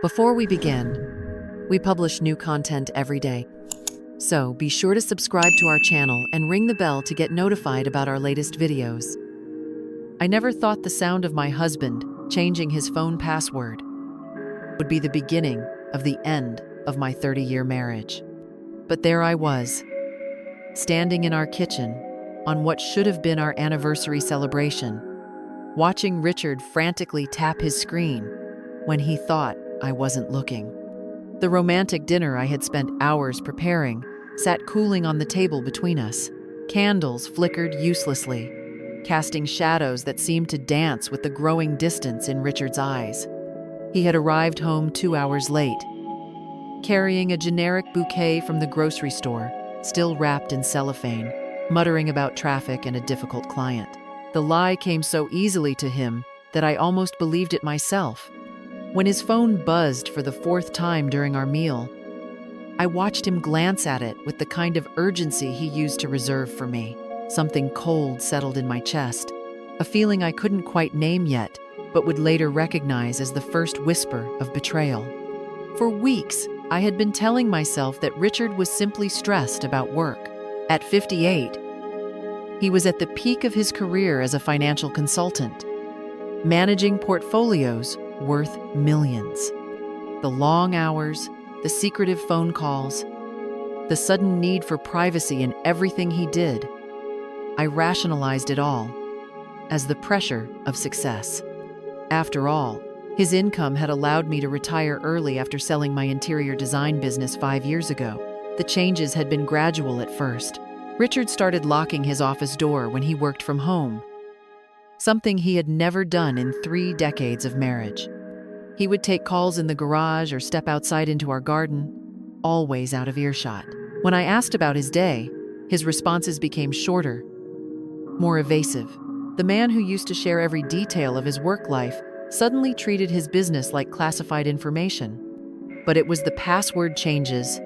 Before we begin, we publish new content every day, so be sure to subscribe to our channel and ring the bell to get notified about our latest videos. I never thought the sound of my husband changing his phone password would be the beginning of the end of my 30-year marriage. But there I was, standing in our kitchen on what should have been our anniversary celebration, watching Richard frantically tap his screen when he thought I wasn't looking. The romantic dinner I had spent hours preparing sat cooling on the table between us. Candles flickered uselessly, casting shadows that seemed to dance with the growing distance in Richard's eyes. He had arrived home 2 hours late, carrying a generic bouquet from the grocery store, still wrapped in cellophane, muttering about traffic and a difficult client. The lie came so easily to him that I almost believed it myself. When his phone buzzed for the 4th time during our meal, I watched him glance at it with the kind of urgency he used to reserve for me. Something cold settled in my chest, a feeling I couldn't quite name yet, but would later recognize as the first whisper of betrayal. For weeks, I had been telling myself that Richard was simply stressed about work. At 58, he was at the peak of his career as a financial consultant, managing portfolios worth millions. The long hours, the secretive phone calls, the sudden need for privacy in everything he did. I rationalized it all as the pressure of success. After all, his income had allowed me to retire early after selling my interior design business 5 years ago. The changes had been gradual at first. Richard started locking his office door when he worked from home, something he had never done in 3 decades of marriage. He would take calls in the garage or step outside into our garden, always out of earshot. When I asked about his day, his responses became shorter, more evasive. The man who used to share every detail of his work life suddenly treated his business like classified information. But it was the password changes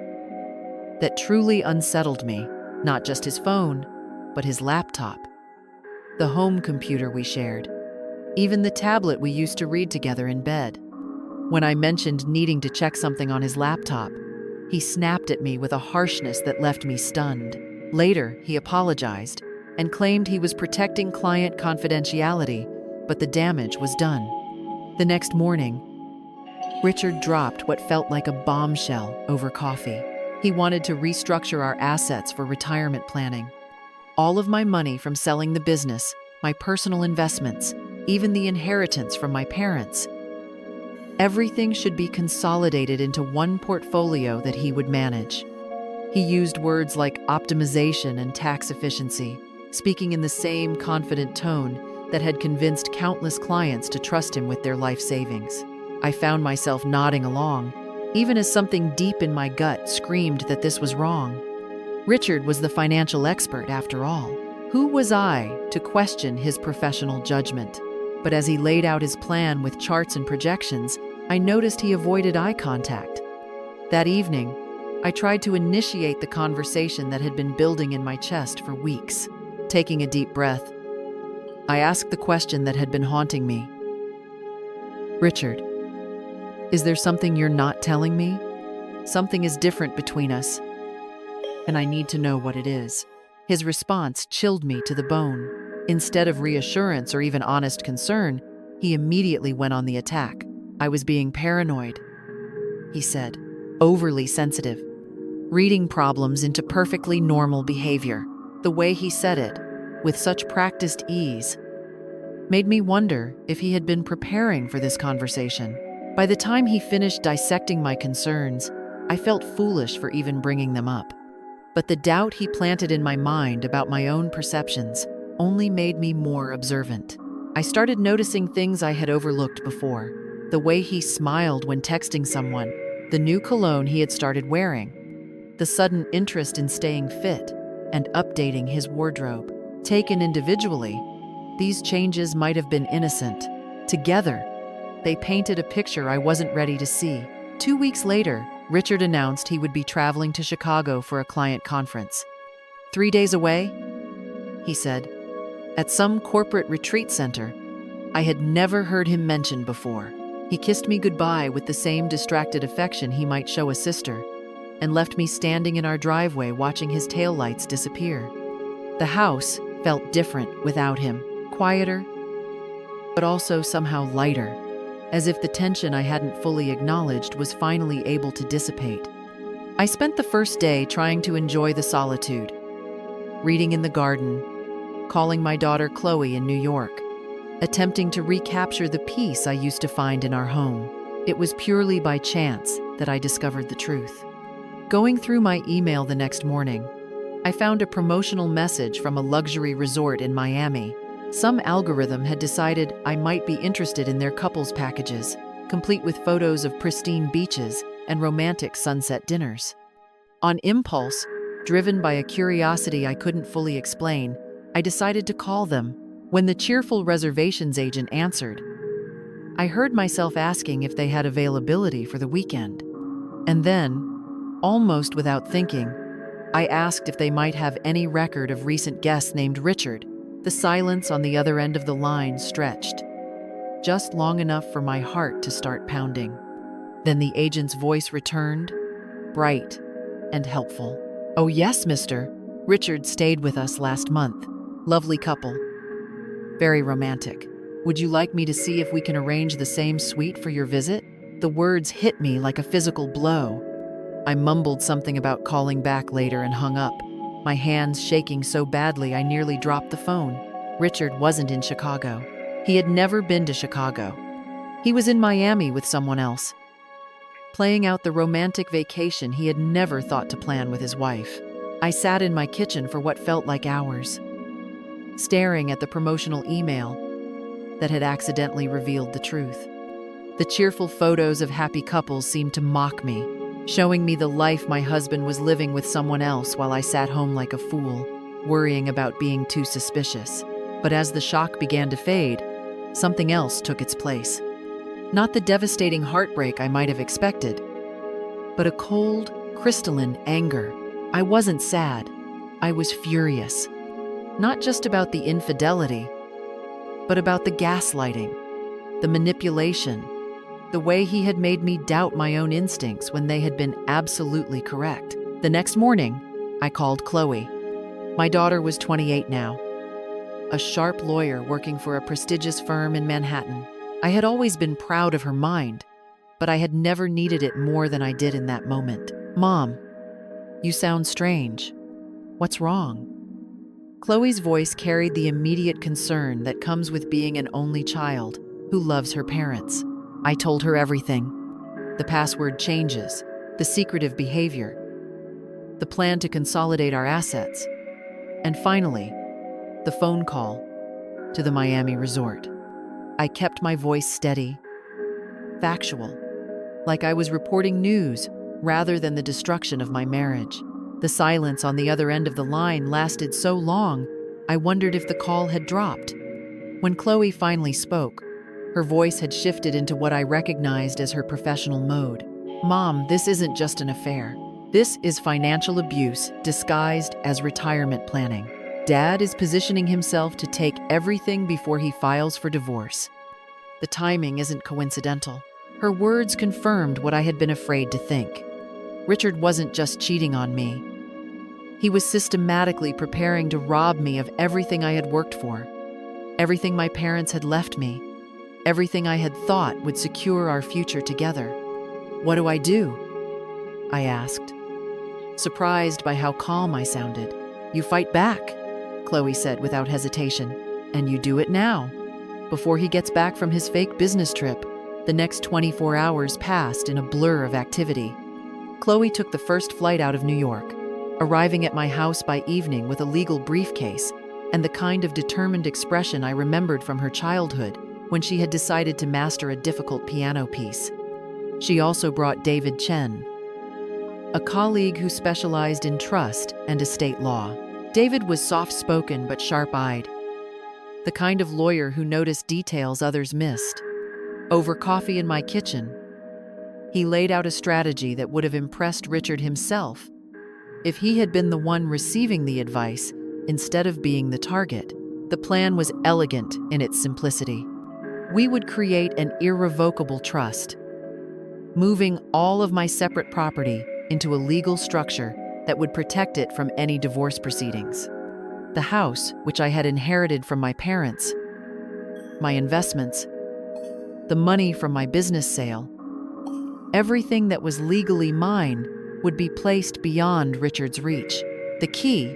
that truly unsettled me, not just his phone, but his laptop, the home computer we shared, even the tablet we used to read together in bed. When I mentioned needing to check something on his laptop, he snapped at me with a harshness that left me stunned. Later, he apologized and claimed he was protecting client confidentiality, but the damage was done. The next morning, Richard dropped what felt like a bombshell over coffee. He wanted to restructure our assets for retirement planning. All of my money from selling the business, my personal investments, even the inheritance from my parents, everything should be consolidated into one portfolio that he would manage. He used words like optimization and tax efficiency, speaking in the same confident tone that had convinced countless clients to trust him with their life savings. I found myself nodding along, even as something deep in my gut screamed that this was wrong. Richard was the financial expert, after all. Who was I to question his professional judgment? But as he laid out his plan with charts and projections, I noticed he avoided eye contact. That evening, I tried to initiate the conversation that had been building in my chest for weeks. Taking a deep breath, I asked the question that had been haunting me. Richard, is there something you're not telling me? Something is different between us, and I need to know what it is. His response chilled me to the bone. Instead of reassurance or even honest concern, he immediately went on the attack. I was being paranoid, he said, overly sensitive, reading problems into perfectly normal behavior. The way he said it, with such practiced ease, made me wonder if he had been preparing for this conversation. By the time he finished dissecting my concerns, I felt foolish for even bringing them up. But the doubt he planted in my mind about my own perceptions only made me more observant. I started noticing things I had overlooked before. The way he smiled when texting someone, the new cologne he had started wearing, the sudden interest in staying fit and updating his wardrobe. Taken individually, these changes might have been innocent. Together, they painted a picture I wasn't ready to see. 2 weeks later, Richard announced he would be traveling to Chicago for a client conference. 3 days away, he said, at some corporate retreat center I had never heard him mention before. He kissed me goodbye with the same distracted affection he might show a sister, and left me standing in our driveway watching his taillights disappear. The house felt different without him, quieter, but also somehow lighter, as if the tension I hadn't fully acknowledged was finally able to dissipate. I spent the first day trying to enjoy the solitude, reading in the garden, calling my daughter Chloe in New York, attempting to recapture the peace I used to find in our home. It was purely by chance that I discovered the truth. Going through my email the next morning, I found a promotional message from a luxury resort in Miami. Some algorithm had decided I might be interested in their couples packages, complete with photos of pristine beaches and romantic sunset dinners. On impulse, driven by a curiosity I couldn't fully explain, I decided to call them. When the cheerful reservations agent answered, I heard myself asking if they had availability for the weekend. And then, almost without thinking, I asked if they might have any record of recent guests named Richard. The silence on the other end of the line stretched, just long enough for my heart to start pounding. Then the agent's voice returned, bright and helpful. "Oh yes, mister. Richard stayed with us last month. Lovely couple. Very romantic. Would you like me to see if we can arrange the same suite for your visit?" The words hit me like a physical blow. I mumbled something about calling back later and hung up, my hands shaking so badly I nearly dropped the phone. Richard wasn't in Chicago. He had never been to Chicago. He was in Miami with someone else, playing out the romantic vacation he had never thought to plan with his wife. I sat in my kitchen for what felt like hours, staring at the promotional email that had accidentally revealed the truth. The cheerful photos of happy couples seemed to mock me, showing me the life my husband was living with someone else while I sat home like a fool, worrying about being too suspicious. But as the shock began to fade, something else took its place. Not the devastating heartbreak I might have expected, but a cold, crystalline anger. I wasn't sad. I was furious. Not just about the infidelity, but about the gaslighting, the manipulation, the way he had made me doubt my own instincts when they had been absolutely correct. The next morning, I called Chloe. My daughter was 28 now, a sharp lawyer working for a prestigious firm in Manhattan. I had always been proud of her mind, but I had never needed it more than I did in that moment. "Mom, you sound strange. What's wrong?" Chloe's voice carried the immediate concern that comes with being an only child who loves her parents. I told her everything. The password changes, the secretive behavior, the plan to consolidate our assets, and finally, the phone call to the Miami resort. I kept my voice steady, factual, like I was reporting news rather than the destruction of my marriage. The silence on the other end of the line lasted so long, I wondered if the call had dropped. When Chloe finally spoke, her voice had shifted into what I recognized as her professional mode. "Mom, this isn't just an affair. This is financial abuse disguised as retirement planning. Dad is positioning himself to take everything before he files for divorce. The timing isn't coincidental." Her words confirmed what I had been afraid to think. Richard wasn't just cheating on me. He was systematically preparing to rob me of everything I had worked for, everything my parents had left me, everything I had thought would secure our future together. "What do I do?" I asked, surprised by how calm I sounded. "You fight back," Chloe said without hesitation, "and you do it now, before he gets back from his fake business trip." The next 24 hours passed in a blur of activity. Chloe took the first flight out of New York, arriving at my house by evening with a legal briefcase and the kind of determined expression I remembered from her childhood when she had decided to master a difficult piano piece. She also brought David Chen, a colleague who specialized in trust and estate law. David was soft-spoken but sharp-eyed, the kind of lawyer who noticed details others missed. Over coffee in my kitchen, he laid out a strategy that would have impressed Richard himself if he had been the one receiving the advice instead of being the target. The plan was elegant in its simplicity. We would create an irrevocable trust, moving all of my separate property into a legal structure that would protect it from any divorce proceedings. The house, which I had inherited from my parents, my investments, the money from my business sale, everything that was legally mine would be placed beyond Richard's reach. The key,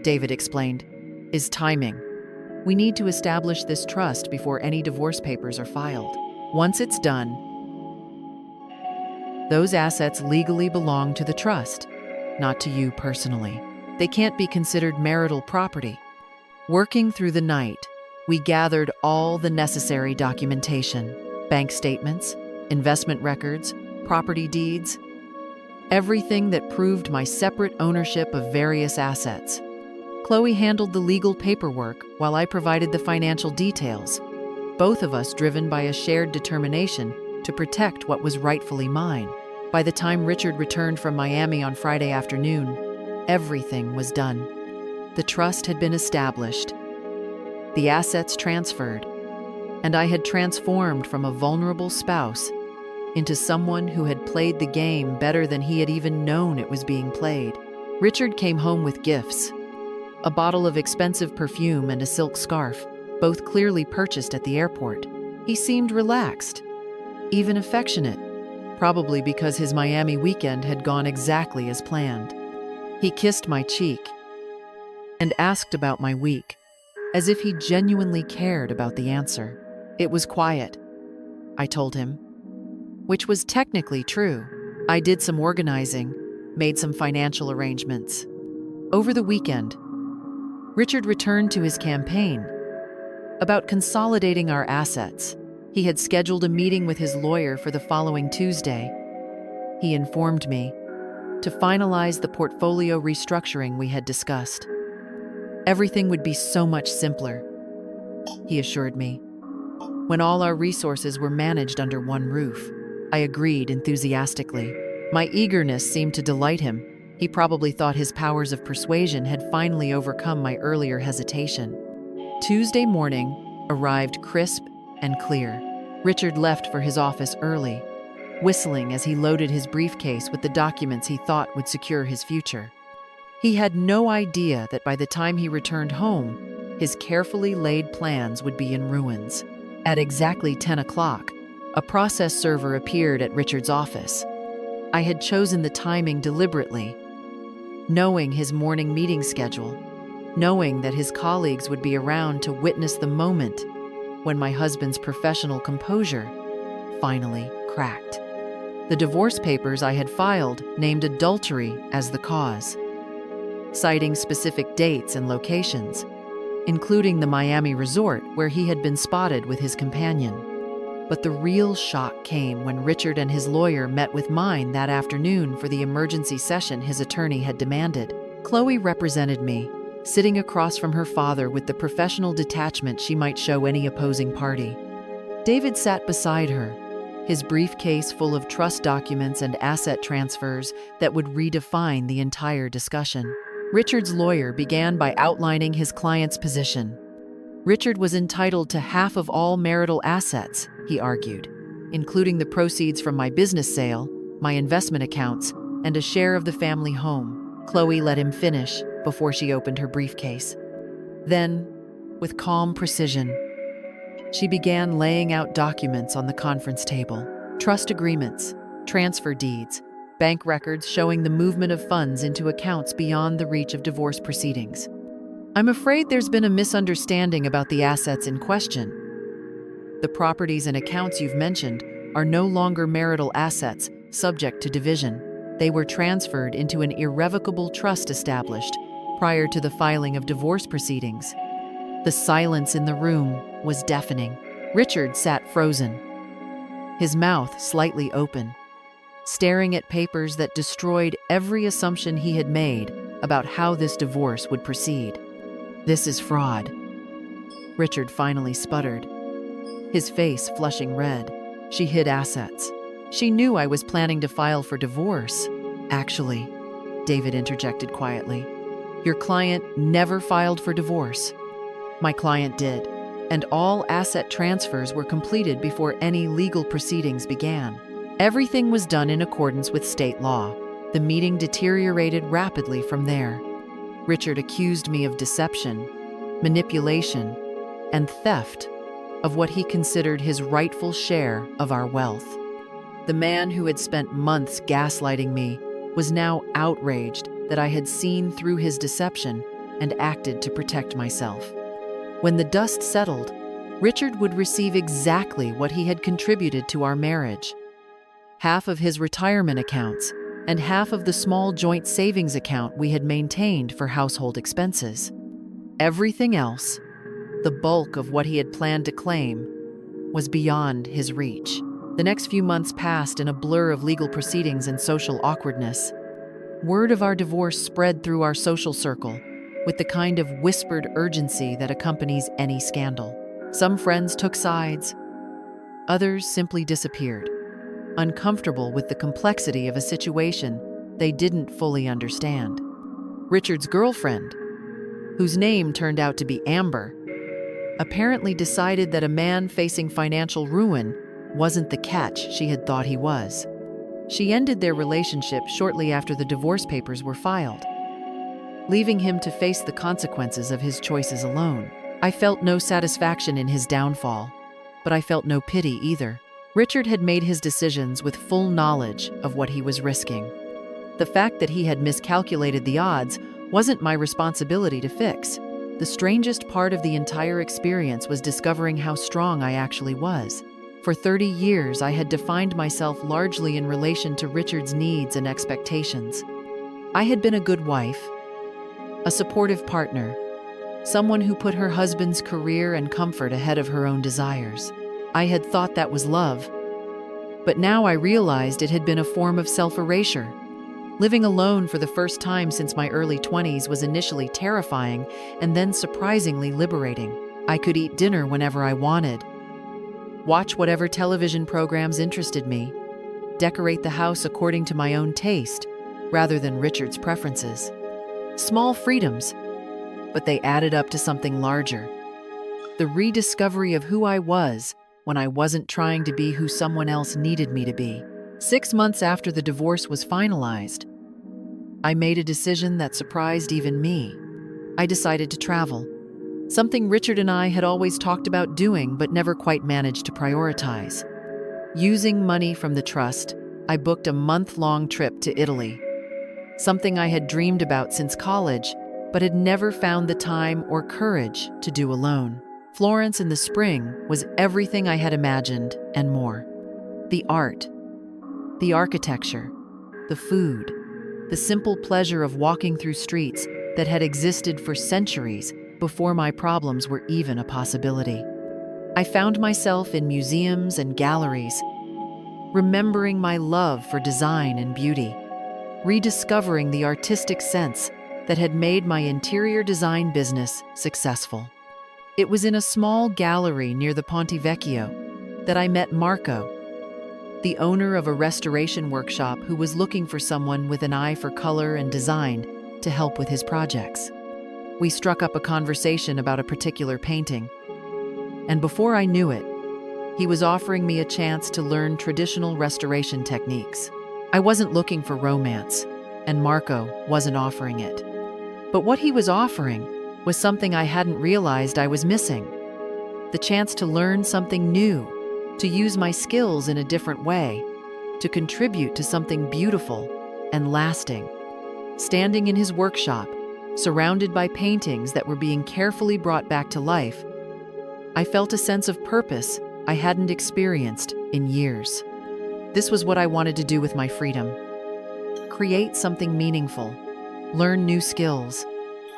David explained, is timing. We need to establish this trust before any divorce papers are filed. Once it's done, those assets legally belong to the trust, not to you personally. They can't be considered marital property. Working through the night, we gathered all the necessary documentation: bank statements, investment records, property deeds, everything that proved my separate ownership of various assets. Chloe handled the legal paperwork while I provided the financial details, both of us driven by a shared determination to protect what was rightfully mine. By the time Richard returned from Miami on Friday afternoon, everything was done. The trust had been established, the assets transferred, and I had transformed from a vulnerable spouse into someone who had played the game better than he had even known it was being played. Richard came home with gifts: a bottle of expensive perfume and a silk scarf, both clearly purchased at the airport. He seemed relaxed, even affectionate, probably because his Miami weekend had gone exactly as planned. He kissed my cheek and asked about my week, as if he genuinely cared about the answer. It was quiet, I told him, which was technically true. I did some organizing, made some financial arrangements. Over the weekend, Richard returned to his campaign about consolidating our assets. He had scheduled a meeting with his lawyer for the following Tuesday. He informed me to finalize the portfolio restructuring we had discussed. Everything would be so much simpler, he assured me, when all our resources were managed under one roof. I agreed enthusiastically. My eagerness seemed to delight him. He probably thought his powers of persuasion had finally overcome my earlier hesitation. Tuesday morning arrived crisp and clear. Richard left for his office early, whistling as he loaded his briefcase with the documents he thought would secure his future. He had no idea that by the time he returned home, his carefully laid plans would be in ruins. At exactly 10 o'clock, a process server appeared at Richard's office. I had chosen the timing deliberately, knowing his morning meeting schedule, knowing that his colleagues would be around to witness the moment when my husband's professional composure finally cracked. The divorce papers I had filed named adultery as the cause, citing specific dates and locations, including the Miami resort where he had been spotted with his companion. But the real shock came when Richard and his lawyer met with mine that afternoon for the emergency session his attorney had demanded. Chloe represented me, sitting across from her father with the professional detachment she might show any opposing party. David sat beside her, his briefcase full of trust documents and asset transfers that would redefine the entire discussion. Richard's lawyer began by outlining his client's position. Richard was entitled to half of all marital assets, he argued, including the proceeds from my business sale, my investment accounts, and a share of the family home. Chloe let him finish before she opened her briefcase. Then, with calm precision, she began laying out documents on the conference table: trust agreements, transfer deeds, bank records showing the movement of funds into accounts beyond the reach of divorce proceedings. I'm afraid there's been a misunderstanding about the assets in question. The properties and accounts you've mentioned are no longer marital assets subject to division. They were transferred into an irrevocable trust established prior to the filing of divorce proceedings. The silence in the room was deafening. Richard sat frozen, his mouth slightly open, staring at papers that destroyed every assumption he had made about how this divorce would proceed. "This is fraud," Richard finally sputtered, his face flushing red. She hid assets. She knew I was planning to file for divorce. "Actually," David interjected quietly, "your client never filed for divorce." "My client did," and all asset transfers were completed before any legal proceedings began. Everything was done in accordance with state law. The meeting deteriorated rapidly from there. Richard accused me of deception, manipulation, and theft of what he considered his rightful share of our wealth. The man who had spent months gaslighting me was now outraged that I had seen through his deception and acted to protect myself. When the dust settled, Richard would receive exactly what he had contributed to our marriage: half of his retirement accounts and half of the small joint savings account we had maintained for household expenses. Everything else, the bulk of what he had planned to claim, was beyond his reach. The next few months passed in a blur of legal proceedings and social awkwardness. Word of our divorce spread through our social circle with the kind of whispered urgency that accompanies any scandal. Some friends took sides, others simply disappeared, uncomfortable with the complexity of a situation they didn't fully understand. Richard's girlfriend, whose name turned out to be Amber, apparently decided that a man facing financial ruin wasn't the catch she had thought he was. She ended their relationship shortly after the divorce papers were filed, leaving him to face the consequences of his choices alone. I felt no satisfaction in his downfall, but I felt no pity either. Richard had made his decisions with full knowledge of what he was risking. The fact that he had miscalculated the odds wasn't my responsibility to fix. The strangest part of the entire experience was discovering how strong I actually was. For 30 years, I had defined myself largely in relation to Richard's needs and expectations. I had been a good wife, a supportive partner, someone who put her husband's career and comfort ahead of her own desires. I had thought that was love, but now I realized it had been a form of self-erasure. Living alone for the first time since my early 20s was initially terrifying and then surprisingly liberating. I could eat dinner whenever I wanted, watch whatever television programs interested me, decorate the house according to my own taste, rather than Richard's preferences. Small freedoms, but they added up to something larger. The rediscovery of who I was when I wasn't trying to be who someone else needed me to be. 6 months after the divorce was finalized, I made a decision that surprised even me. I decided to travel, something Richard and I had always talked about doing but never quite managed to prioritize. Using money from the trust, I booked a month-long trip to Italy, something I had dreamed about since college but had never found the time or courage to do alone. Florence in the spring was everything I had imagined and more. The art, the architecture, the food, the simple pleasure of walking through streets that had existed for centuries before my problems were even a possibility. I found myself in museums and galleries, remembering my love for design and beauty, rediscovering the artistic sense that had made my interior design business successful. It was in a small gallery near the Ponte Vecchio that I met Marco, the owner of a restoration workshop who was looking for someone with an eye for color and design to help with his projects. We struck up a conversation about a particular painting, and before I knew it, he was offering me a chance to learn traditional restoration techniques. I wasn't looking for romance, and Marco wasn't offering it. But what he was offering was something I hadn't realized I was missing: the chance to learn something new, to use my skills in a different way, to contribute to something beautiful and lasting. Standing in his workshop, surrounded by paintings that were being carefully brought back to life, I felt a sense of purpose I hadn't experienced in years. This was what I wanted to do with my freedom: create something meaningful, learn new skills,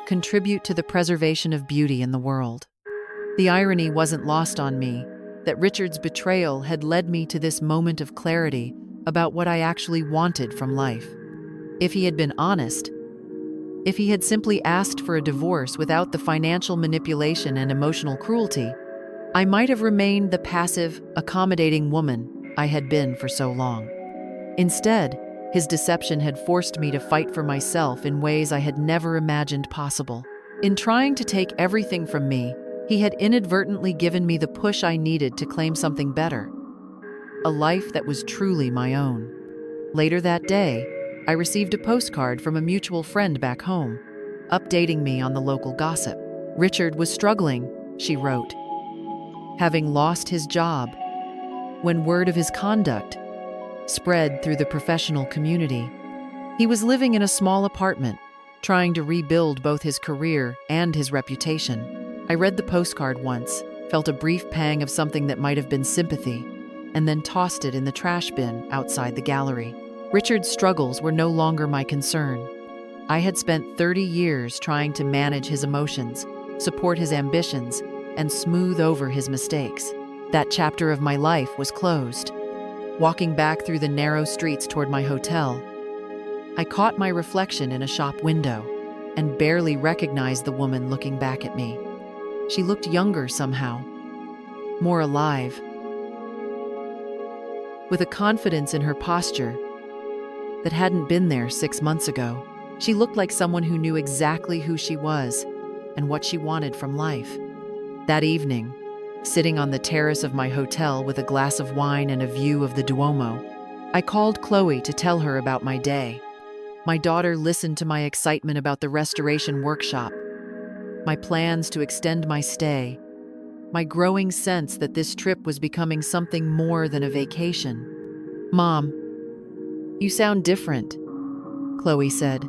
contribute to the preservation of beauty in the world. The irony wasn't lost on me that Richard's betrayal had led me to this moment of clarity about what I actually wanted from life. If he had been honest, if he had simply asked for a divorce without the financial manipulation and emotional cruelty, I might have remained the passive, accommodating woman I had been for so long. Instead, his deception had forced me to fight for myself in ways I had never imagined possible. In trying to take everything from me, He had inadvertently given me the push I needed to claim something better, a life that was truly my own. Later that day, I received a postcard from a mutual friend back home, updating me on the local gossip. Richard was struggling, she wrote, having lost his job, when word of his conduct spread through the professional community. He was living in a small apartment, trying to rebuild both his career and his reputation. I read the postcard once, felt a brief pang of something that might have been sympathy, and then tossed it in the trash bin outside the gallery. Richard's struggles were no longer my concern. I had spent 30 years trying to manage his emotions, support his ambitions, and smooth over his mistakes. That chapter of my life was closed. Walking back through the narrow streets toward my hotel, I caught my reflection in a shop window and barely recognized the woman looking back at me. She looked younger somehow, more alive, with a confidence in her posture that hadn't been there 6 months ago. She looked like someone who knew exactly who she was and what she wanted from life. That evening, sitting on the terrace of my hotel with a glass of wine and a view of the Duomo, I called Chloe to tell her about my day. My daughter listened to my excitement about the restoration workshop, my plans to extend my stay, my growing sense that this trip was becoming something more than a vacation. "Mom, you sound different," Chloe said,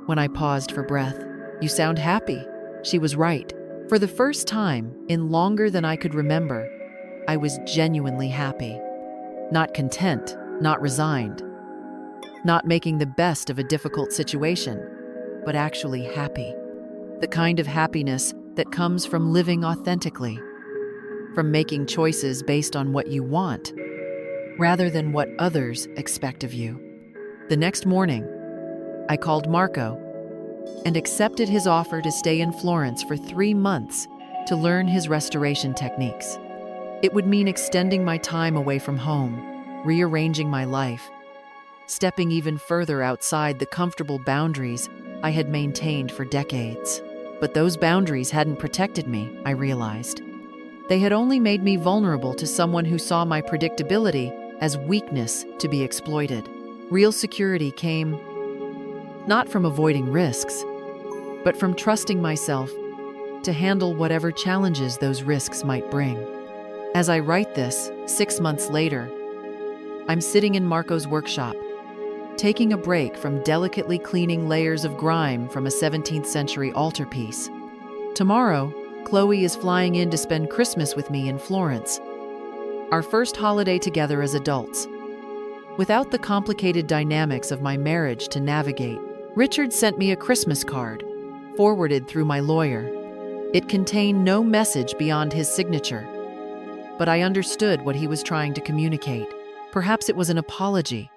when I paused for breath. "You sound happy." She was right. For the first time in longer than I could remember, I was genuinely happy. Not content, not resigned, not making the best of a difficult situation, but actually happy. The kind of happiness that comes from living authentically, from making choices based on what you want, rather than what others expect of you. The next morning, I called Marco and accepted his offer to stay in Florence for 3 months to learn his restoration techniques. It would mean extending my time away from home, rearranging my life, stepping even further outside the comfortable boundaries I had maintained for decades. But those boundaries hadn't protected me, I realized. They had only made me vulnerable to someone who saw my predictability as weakness to be exploited. Real security came not from avoiding risks, but from trusting myself to handle whatever challenges those risks might bring. As I write this, 6 months later, I'm sitting in Marco's workshop, taking a break from delicately cleaning layers of grime from a 17th century altarpiece. Tomorrow, Chloe is flying in to spend Christmas with me in Florence, our first holiday together as adults. Without the complicated dynamics of my marriage to navigate, Richard sent me a Christmas card, forwarded through my lawyer. It contained no message beyond his signature, but I understood what he was trying to communicate. Perhaps it was an apology,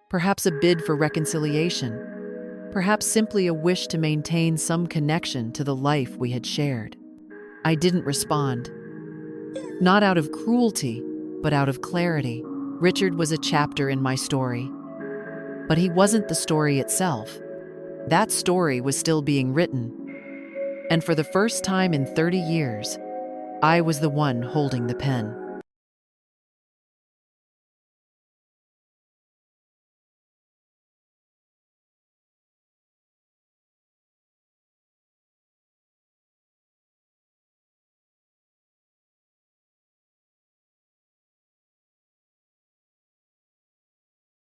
perhaps a bid for reconciliation, perhaps simply a wish to maintain some connection to the life we had shared. I didn't respond, not out of cruelty, but out of clarity. Richard was a chapter in my story, but he wasn't the story itself. That story was still being written, and for the first time in 30 years, I was the one holding the pen.